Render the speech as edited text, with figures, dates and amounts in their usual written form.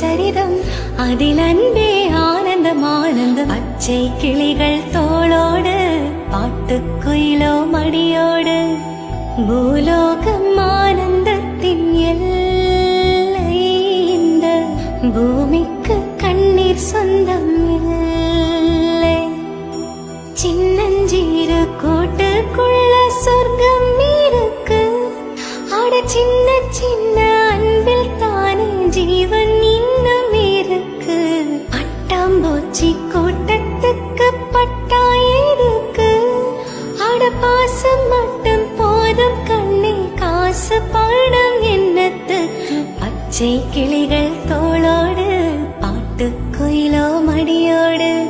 சரிதம் அதில் அன்பே ஆனந்தம் ஆனந்தம். பச்சை கிளிகள் தோளோடு பாட்டுக்குயிலோ மடியோடு பூலோகம் ஆனந்தத்தின் எல்லை. இந்த பூமிக்கு கண்ணீர் சொந்தம் இல்லை. சின்னஞ்சீரு கூட்டுக்குள்ள சொர்க்கம் இருக்கு. அட சின்ன சின்ன அன்பில் தானே ஜீவன் இன்னும் இருக்கு. பட்டாம்பூச்சி கூட்டத்துக்கு பட்டா இருக்கு. அட பாசம் மட்டும் போதும் கண்ணே, காசு பணம் என்னத்துக்கு. பச்சை கிளிகள்